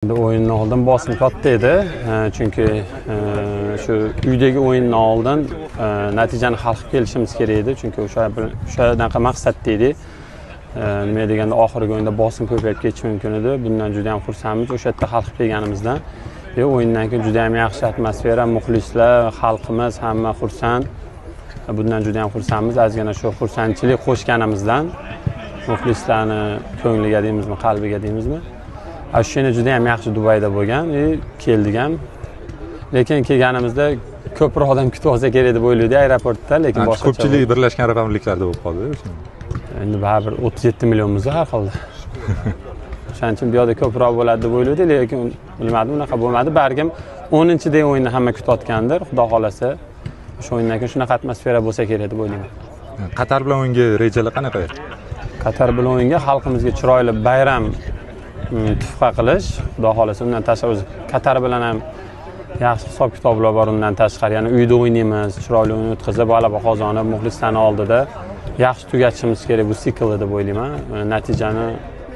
O'yindan oldin bosim katta edi, chunki shu uydagi o'yindan oldin natijani hal qilib kelishimiz kerak edi, chunki o'shanaqa maqsadda edik. Nima deganda oxirgi o'yinda bosim ko'payib ketishi mumkin edi. Bundan juda ham xursandmiz o'sha yerda hal qilib kelganimizdan. O'yindan keyin juda ham yaxshi atmosfera, muxlislar, xalqimiz hamma xursand. Bundan juda ham xursandmiz. Ozgina shu xursandchilik qo'shganimizdan muxlislarni ko'ngliga deymizmi, qalbiga deymizmi? Ashuna juda ham yaxshi Dubayda bo'lgan, keldik ham. Lekin kelganimizda ko'proq odam kutib olsa kerak deb o'yladik aeroportda, lekin boshqa ko'pchilik birlashgan raqamliklarda bo'lib qoldi. Endi baribir 37 millionmiz har holda. O'shaning uchun bu yerda ko'proq bo'ladi deb o'yladik, lekin bilmadim, unaqa bo'lmadi. Balkim 10-dek o'yinni hamma kutayotgandir, xudo xolasa. O'sha o'yindan keyin shunaqa atmosfera bo'lsa kerak deb o'ylayman. Qatar bilan o'yinga rejalar qanaqa? Qatar bilan o'yinga xalqimizga chiroyli bayram tuhfa qilish, xudo xolasa. Undan tashqari o'zi Qatar bilan ham yaxshi hisob-kitoblar bor. Undan tashqari yana uyda o'ynaymiz, chiroyli o'yin o'tkazib, g'alaba qozonib, muxlislarning oldida yaxshi tugatishimiz kerak bu siklni deb o'ylayman. Natijani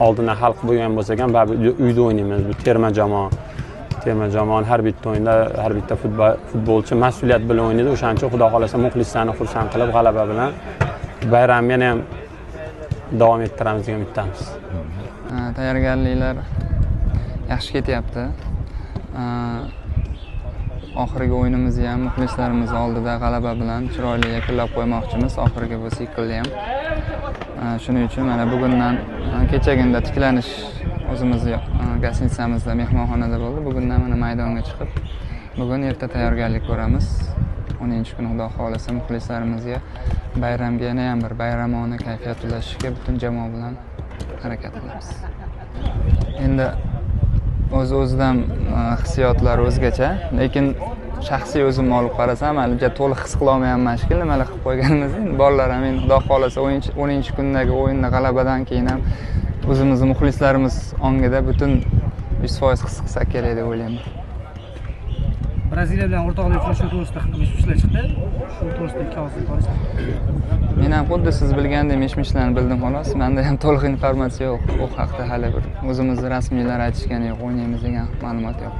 oldindan hal qilib bo'lgan bo'lsak ham, baribir uyda o'ynaymiz. Bu terma jamoa har bitta o'yinda har bitta futbolchi mas'uliyat bilan o'ynaydi. O'shaning uchun xudo xolasa muxlislarni xursand qilib, g'alaba bilan bayramni yana ham davom ettiramiz degan umiddamiz. Tayyorgarliklar yaxshi ketyapti. Oxirgi o'yinimizni ham muxlislarimiz oldida g'alaba bilan chiroyli yakunlab qo'ymoqchimiz. Oxirgi bu siklni ham. Shuning uchun mana bugundan kechagina tiklanish o'zimizni gastitsamizda, mehmonxonada bo'ldi. Bugundan mana maydonga chiqib, bugun erta tayyorgarlik ko'ramiz. 10-kuni xudo xolasa muxlislarimizga bayramga yana ham bir bayramona kayfiyat ulashishga butun jamoa bilan harakat qilamiz. Endi o'z-o'zidan hissiyotlar o'zgacha, lekin shaxsiy o'zimni olib qarasam, halicha to'liq his qila olmayapman shekilli nimalar qilib qo'yganimizni. Endi bolalar ham endi xudo xolasa 10-kundagi o'yinda g'alabadan keyin ham o'zimizni muxlislarimiz ongida butun 100% his qilsak kerak deb o'ylayman. Braziliya bilan o'rtoqlik uchrashuvi to'g'risida mish-mishlar chiqdi. Shu to'g'risida ikki og'iz qolsa. Men ham xuddi siz bilgandek mish-mishlarni bildim xolos. Menda ham to'liq informatsiya yo'q. U haqda hali bir o'zimizni rasmiylar aytishgani yo'q, o'ynaymiz degan ma'lumot yo'q.